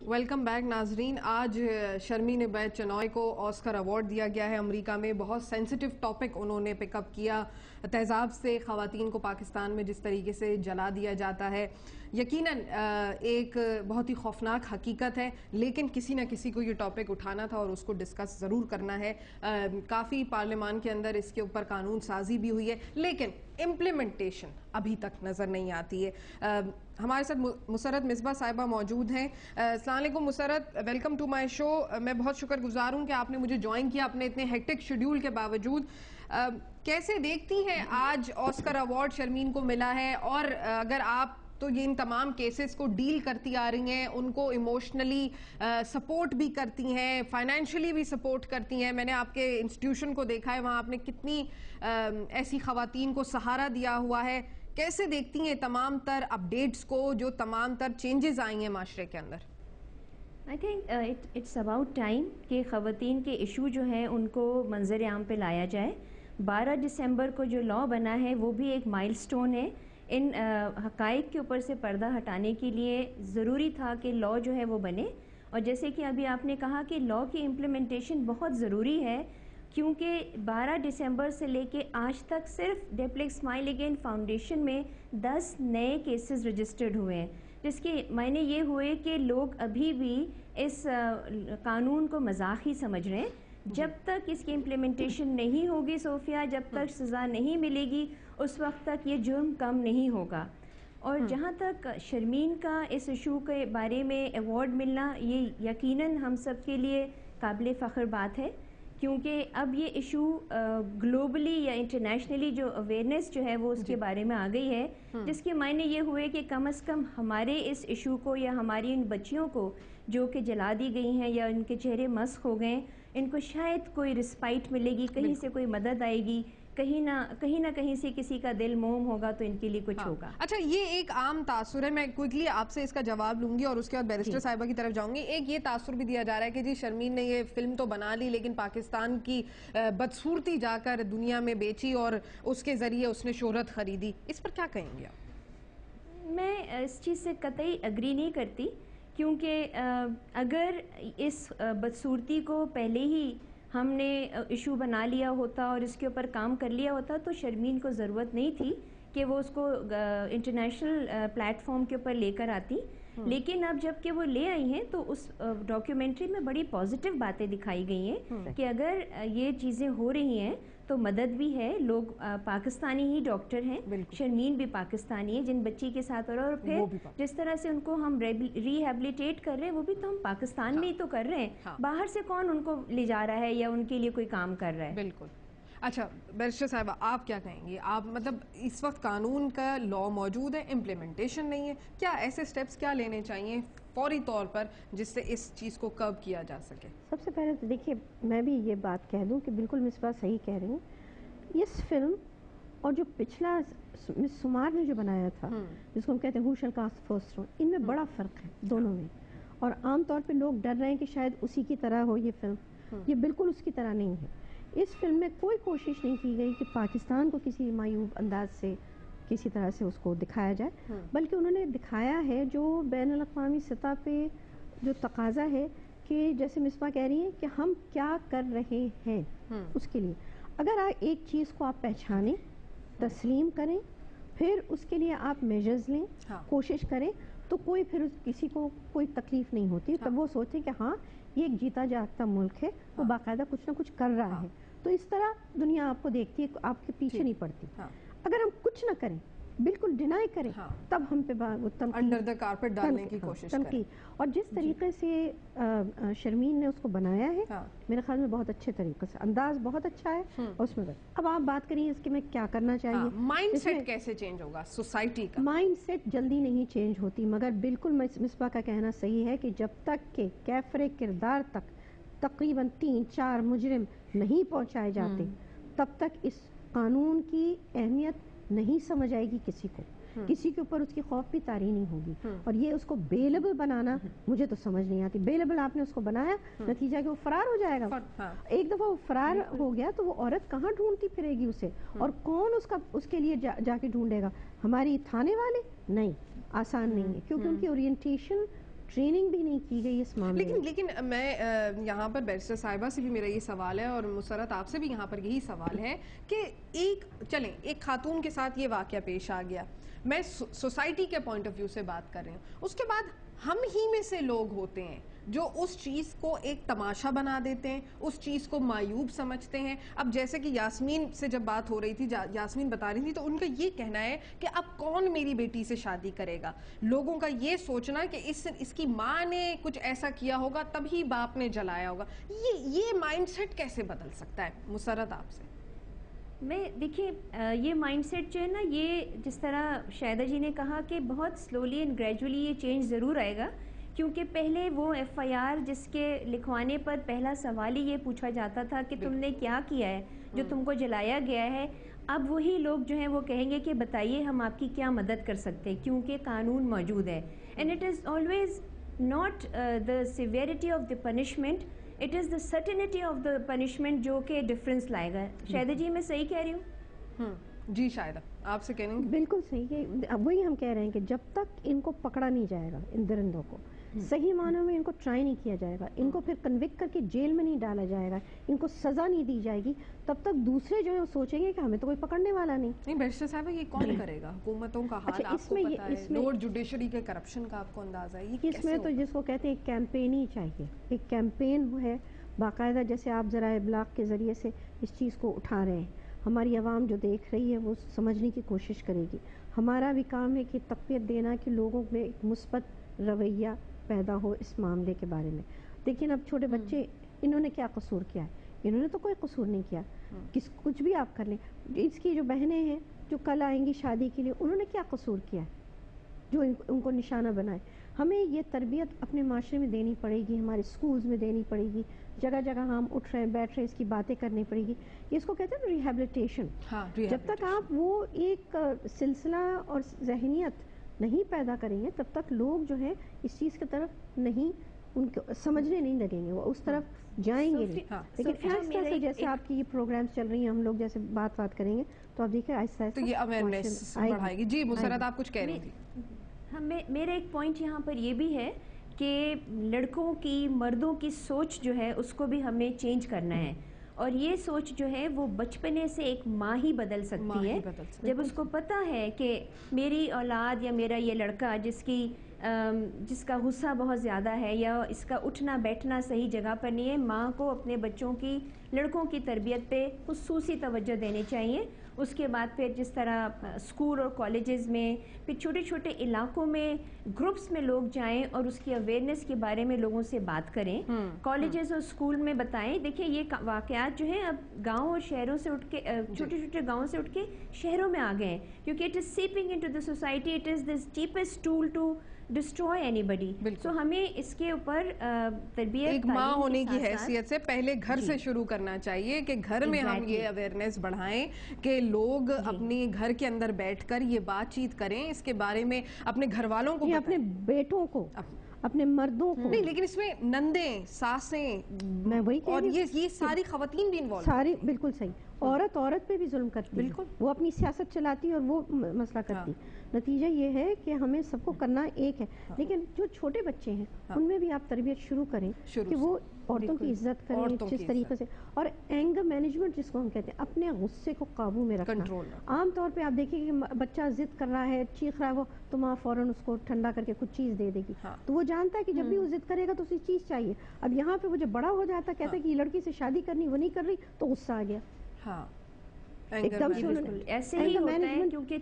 Welcome back ناظرین. آج شرمین عبید چنوئی کو آسکر ایوارڈ دیا گیا ہے امریکہ میں. بہت سینسٹیو ٹاپک انہوں نے پک اپ کیا. تہذاب سے خواتین کو پاکستان میں جس طریقے سے جلا دیا جاتا ہے یقیناً ایک بہت ہی خوفناک حقیقت ہے, لیکن کسی نہ کسی کو یہ ٹاپک اٹھانا تھا اور اس کو ڈسکس ضرور کرنا ہے. کافی پارلیمان کے اندر اس کے اوپر قانون سازی بھی ہوئی ہے, لیکن امپلیمنٹیشن ابھی تک نظر نہیں آتی ہے. ہمارے ساتھ مسرت مصباح صاحبہ موجود ہیں. السلام علیکم مسرت, ویلکم ٹو مائی شو. میں بہت شکر گزار ہوں کہ آپ نے مجھے جوائن کیا اپنے اتنے ہیکٹک شیڈیول کے باوجود. کیسے دیکھتی ہیں آج آسکر ایوارڈ شرمین کو ملا ہے, اور اگر آپ تو یہ ان تمام کیسز کو ڈیل کرتی آ رہی ہیں, ان کو ایموشنلی سپورٹ بھی کرتی ہیں, فائنینشلی بھی سپورٹ کرتی ہیں. میں نے آپ کے انسٹیٹیوشن کو دیکھا ہے, وہاں آپ نے کتنی ایسی خواتین کو سہارا دیا ہوا ہے. کیسے دیکھتی ہیں تمام تر اپڈیٹس کو, جو تمام تر چینجز آئی ہیں معاشرے کے اندر؟ I think it's about time کہ خواتین کے ایشو جو ہیں ان کو منظر عام پہ لایا جائے. 12 دسمبر کو جو لاء بنا ہے وہ بھی ایک مائل سٹون ہے. ان حقائق کے اوپر سے پردہ ہٹانے کے لیے ضروری تھا کہ لاء جو ہے وہ بنے. اور جیسے کہ ابھی آپ نے کہا کہ لاء کی امپلیمنٹیشن بہت ضروری ہے, کیونکہ 12 دسمبر سے لے کے آج تک صرف ڈیپلک اسمائل اگین فاؤنڈیشن میں 10 نئے کیسز رجسٹرڈ ہوئے ہیں, جس کے معنی یہ ہوئے کہ لوگ ابھی بھی اس قانون کو مذاق ہی سمجھ رہے ہیں. جب تک اس کی امپلیمنٹیشن نہیں ہوگی صوفیہ, جب تک سزا نہیں ملے گی, اس وقت تک یہ جرم کم نہیں ہوگا. اور جہاں تک شرمین کا اس ایشو کے بارے میں ایوارڈ ملنا, یہ یقیناً ہم سب کے لیے قابل فخر بات ہے, کیونکہ اب یہ ایشو گلوبلی یا انٹرنیشنلی جو اویئرنیس جو ہے وہ اس کے بارے میں آ گئی ہے, جس کے معنی یہ ہوئے کہ کم از کم ہمارے اس ایشو کو یا ہماری ان بچیوں کو جو کہ جلا دی گئی ہیں یا ان کے چہرے مسخ ہو گئے, ان کو شاید کوئی رسپائٹ ملے گی, کہیں سے کوئی مدد آئے گی, کہیں نہ کہیں سے کسی کا دل موم ہوگا تو ان کے لیے کچھ ہوگا. اچھا, یہ ایک عام تاثر ہے, میں کوئکلی آپ سے اس کا جواب لوں گی اور اس کے بعد بیرسٹر صاحبہ کی طرف جاؤں گی. ایک یہ تاثر بھی دیا جا رہا ہے کہ جی شرمین نے یہ فلم تو بنا لی, لیکن پاکستان کی بدصورتی جا کر دنیا میں بیچی اور اس کے ذریعے اس نے شہرت خریدی. اس پر کیا کہیں گے آپ؟ میں اس چیز سے قطعی اگری نہیں کرتی, کیونکہ اگر اس بدصورتی کو پہلے ہی ہم نے ایشو بنا لیا ہوتا اور اس کے اوپر کام کر لیا ہوتا تو شرمین کو ضرورت نہیں تھی کہ وہ اس کو انٹرنیشنل پلیٹ فارم کے اوپر لے کر آتی. لیکن اب جب کہ وہ لے آئی ہیں تو اس ڈاکیومنٹری میں بڑی پازیٹیو باتیں دکھائی گئی ہیں کہ اگر یہ چیزیں ہو رہی ہیں تو مدد بھی ہے. لوگ پاکستانی ہی ڈاکٹر ہیں, شرمین بھی پاکستانی ہے جن بچی کے ساتھ, اور پھر جس طرح سے ان کو ہم ریہیبلیٹیٹ کر رہے ہیں وہ بھی تو ہم پاکستان میں ہی تو کر رہے ہیں, باہر سے کون ان کو لے جا رہا ہے یا ان کے لیے کوئی کام کر رہا ہے. بالکل. اچھا بیرسٹر صاحبہ, آپ کیا کہیں گی؟ آپ مطلب اس وقت قانون کا لاء موجود ہے, امپلیمنٹیشن نہیں ہے, کیا ایسے سٹیپس کیا لینے چاہیے فوری طور پر جس سے اس چیز کو کرب کیا جا سکے؟ سب سے پہلے تو دیکھیے, میں بھی یہ بات کہہ دوں کہ بالکل مصباح صحیح کہہ رہی ہیں. اس فلم اور جو پچھلا مس سمار نے جو بنایا تھا, جس کو ہم کہتے ہیں ہو شل کاسٹ فرسٹ اسٹون, ان میں بڑا فرق ہے دونوں میں. اور عام طور پہ لوگ ڈر رہے ہیں کہ شاید اسی کی طرح ہو یہ فلم. یہ بالکل اس کی طرح نہیں ہے. اس فلم میں کوئی کوشش نہیں کی گئی کہ پاکستان کو کسی معیوب انداز سے کسی طرح سے اس کو دکھایا جائے, بلکہ انہوں نے دکھایا ہے جو بین الاقوامی سطح پہ جو تقاضا ہے کہ جیسے مصباح کہہ رہی ہیں کہ ہم کیا کر رہے ہیں اس کے لیے. اگر ایک چیز کو آپ پہچانیں, تسلیم کریں, پھر اس کے لیے آپ میجرز لیں, کوشش کریں, تو کوئی پھر کسی کو کوئی تکلیف نہیں ہوتی. تب وہ سوچیں کہ ہاں یہ ایک جیتا جاگتا ملک ہے, وہ باقاعدہ کچھ نہ کچھ کر رہا ہے, تو اس طرح دنیا آپ کو دیکھتی ہے, آپ کے پیچھے نہیں پڑتی. اگر ہم کچھ نہ کریں, بالکل ڈینائی کریں, تب ہم پہ انڈر دا کارپٹ ڈالنے کی کوشش کریں. اور جس طریقے سے شرمین نے اس کو بنایا ہے میرے خیال میں بہت اچھے طریقے سے, انداز بہت اچھا ہے اس میں. اب آپ بات کریے اس کے میں کیا کرنا چاہیے, مائنڈ سیٹ کیسے چینج ہوگا سوسائٹی کا؟ مائنڈ سیٹ جلدی نہیں چینج ہوتی, مگر بالکل مصباح کا کہنا صحیح ہے کہ جب تک کہ کیفر کردار تک تقریباً 3-4 مجرم نہیں پہنچائے جاتے, تب تک اس قانون کی اہمیت نہیں سمجھ آئے گی کسی کو. کسی کے اوپر اس کی خوف بھی طاری نہیں ہوگی. اور یہ اس کو بیلیبل بنانا مجھے تو سمجھ نہیں آتی. بیلیبل آپ نے اس کو بنایا, نتیجہ کہ وہ فرار ہو جائے گا. ایک دفعہ وہ فرار ہو گیا تو وہ عورت کہاں ڈھونڈتی پھرے گی اسے, اور کون اس کے لیے جا کے ڈھونڈے گا؟ ہماری تھانے والے؟ نہیں, آسان نہیں ہے, کیونکہ ان کی اورینٹیشن ٹریننگ بھی نہیں کی گئی اس معاملے میں. لیکن میں یہاں پر بیرسٹر صاحبہ سے بھی میرا یہ سوال ہے اور مسرت آپ سے بھی یہاں پر یہی سوال ہے کہ ایک خاتون کے ساتھ یہ واقعہ پیش آ گیا, میں سوسائٹی کے پوائنٹ آف ویو سے بات کر رہی ہوں, اس کے بعد ہم ہی میں سے لوگ ہوتے ہیں جو اس چیز کو ایک تماشا بنا دیتے ہیں, اس چیز کو معیوب سمجھتے ہیں. اب جیسے کہ یاسمین سے جب بات ہو رہی تھی, یاسمین بتا رہی تھی, تو ان کا یہ کہنا ہے کہ اب کون میری بیٹی سے شادی کرے گا. لوگوں کا یہ سوچنا کہ اس کی ماں نے کچھ ایسا کیا ہوگا تبھی باپ نے جلایا ہوگا, یہ مائنڈ سیٹ کیسے بدل سکتا ہے؟ مسرت آپ سے. میں دیکھیے یہ مائنڈ سیٹ جو ہے نا, یہ جس طرح شاہدہ جی نے کہا کہ بہت سلولی اینڈ گریجولی یہ چینج ضرور آئے گا, کیونکہ پہلے وہ ایف آئی آر جس کے لکھوانے پر پہلا سوال ہی یہ پوچھا جاتا تھا کہ تم نے کیا کیا ہے جو تم کو جلایا گیا ہے, اب وہی لوگ جو ہیں وہ کہیں گے کہ بتائیے ہم آپ کی کیا مدد کر سکتے ہیں, کیونکہ قانون موجود ہے. And it is always not the severity of the punishment, it is the certainty of the punishment جو کہ ڈفرینس لائے گا. شاہدہ جی میں صحیح کہہ رہی ہوں؟ جی شاہدہ آپ سے کہنے بالکل صحیح ہے. اب وہی ہم کہہ رہے ہیں کہ جب تک ان کو پکڑا نہیں جائے گا, ان درندوں کو صحیح معنوں میں ان کو ٹرائی نہیں کیا جائے گا, ان کو پھر کنوکٹ کر کے جیل میں نہیں ڈالا جائے گا, ان کو سزا نہیں دی جائے گی, تب تک دوسرے جو ہے وہ سوچیں گے کہ ہمیں تو کوئی پکڑنے والا نہیں. بیرسٹر صاحب یہ کون کرے گا؟ حکومتوں کا حال آپ کو پتہ ہے, لوڈ جوڈیشری کے کرپشن کا آپ کو اندازہ ہے, یہ اس میں تو جس کو کہتے ہیں ایک کیمپین ہی چاہیے, ایک کیمپین ہے باقاعدہ, جیسے آپ ذرائع ابلاغ کے ذریعے سے اس چیز کو اٹھا رہے ہیں. ہماری عوام جو دیکھ رہی ہے وہ سمجھنے کی کوشش کرے گی. ہمارا بھی کام ہے کہ تقویت دینا کہ لوگوں میں ایک مثبت رویہ پیدا ہو اس معاملے کے بارے میں. لیکن اب چھوٹے بچے, انہوں نے کیا قصور کیا ہے؟ انہوں نے تو کوئی قصور نہیں کیا. کچھ بھی آپ کر لیں. اس کی جو بہنیں ہیں جو کل آئیں گی شادی کے لیے, انہوں نے کیا قصور کیا ہے جو ان کو نشانہ بنائے؟ ہمیں یہ تربیت اپنے معاشرے میں دینی پڑے گی, ہمارے سکولز میں دینی پڑے گی, جگہ جگہ ہم اٹھ رہے ہیں بیٹھ رہے ہیں, اس کی باتیں کرنی پڑے گی. اس کو کہتے ہیں ریہیبلیٹیشن. جب تک آپ وہ ایک سلسلہ اور ذہنیت نہیں پیدا کریں گے تب تک لوگ جو ہے اس چیز کی طرف نہیں, ان کو سمجھنے نہیں لگیں گے, وہ اس طرف جائیں گے نہیں. لیکن آہستہ سے جیسے آپ کی یہ پروگرامز چل رہی ہیں, ہم لوگ جیسے بات کریں گے تو آپ دیکھیں آہستہ آہستہ تو یہ اویئرنیس بڑھائے گی. جی مسرت آپ کچھ کہہ رہی تھی. میرا ایک پوائنٹ یہاں پر یہ بھی ہے کہ لڑکوں کی, مردوں کی سوچ جو ہے اس کو بھی ہمیں چینج کرنا ہے, اور یہ سوچ جو ہے وہ بچپنے سے ایک ماں ہی بدل سکتی ہے. جب اس کو پتہ ہے کہ میری اولاد یا میرا یہ لڑکا جس کا غصہ بہت زیادہ ہے یا اس کا اٹھنا بیٹھنا صحیح جگہ پر نہیں ہے, ماں کو اپنے بچوں کی, لڑکوں کی تربیت پہ خصوصی توجہ دینی چاہیے. اس کے بعد پھر جس طرح اسکول اور کالجز میں, پھر چھوٹے چھوٹے علاقوں میں گروپس میں لوگ جائیں اور اس کی اویئرنیس کے بارے میں لوگوں سے بات کریں. کالجز اور اسکول میں بتائیں, دیکھیں یہ واقعات جو ہیں اب گاؤں اور شہروں سے اٹھ کے, چھوٹے چھوٹے گاؤں سے اٹھ کے شہروں میں آ گئے ہیں, کیونکہ it is seeping into the society, it is this cheapest tool to destroy anybody. So ہمیں اس کے اوپر تربیت, ایک ماں ہونے کی حیثیت سے پہلے گھر سے شروع کرنا چاہیے کہ گھر میں ہم یہ اویئرنیس بڑھائیں کہ لوگ اپنے گھر کے اندر بیٹھ کر یہ بات چیت کریں, اس کے بارے میں اپنے گھر والوں کو, اپنے بیٹوں کو, اپنے مردوں کو. نہیں لیکن اس میں نندیں, ساسیں, میں وہی اور یہ ساری خواتین بھی انوالو, ساری بالکل صحیح. عورت پہ بھی ظلم کرتی ہے, وہ اپنی سیاست چلاتی اور وہ مسئلہ کرتی. نتیجہ یہ ہے کہ ہمیں سب کو کرنا ایک ہے, لیکن جو چھوٹے بچے ہیں ان میں بھی آپ تربیت شروع کریں کہ وہ عورتوں کی عزت کریں جس طریقے سے, اور اینگر مینجمنٹ جس کو ہم کہتے ہیں, اپنے غصے کو قابو میں رکھنا. عام طور پہ آپ دیکھیں کہ بچہ ضد کر رہا ہے, چیخ رہا ہے, وہ تو ماں فوراً اس کو ٹھنڈا کر کے کچھ چیز دے دے گی, تو وہ جانتا ہے کہ جب بھی وہ ضد کرے گا تو اسی چیز چاہیے. اب یہاں پہ وہ جب بڑا ہو جاتا ہے, کہتا ہے کہ یہ لڑکی سے شادی کرنی, وہ نہیں کر رہی, تو غصہ آ گیا. ایک دم سے ایسے ہی ہوتا ہے. کیونکہ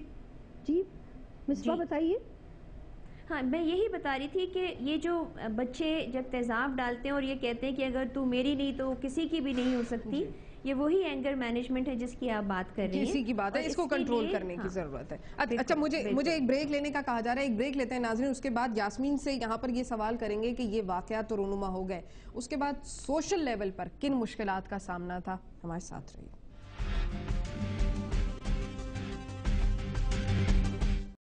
جی مصباح بتائیے. ہاں میں یہی بتا رہی تھی کہ یہ جو بچے جب تیزاب ڈالتے ہیں اور یہ کہتے ہیں کہ اگر تو میری نہیں تو کسی کی بھی نہیں ہو سکتی, یہ وہی اینگر مینجمنٹ ہے جس کی آپ بات کر رہی ہیں. اسی کی بات ہے, اس کو کنٹرول کرنے کی ضرورت ہے. اچھا مجھے ایک بریک لینے کا کہا جا رہا ہے, ایک بریک لیتے ہیں ناظرین. اس کے بعد یاسمین سے یہاں پر یہ سوال کریں گے کہ یہ واقعات تو رونما ہو گئے, اس کے بعد سوشل لیول پر کن مشکلات کا سامنا تھا. ہمارے ساتھ رہیے.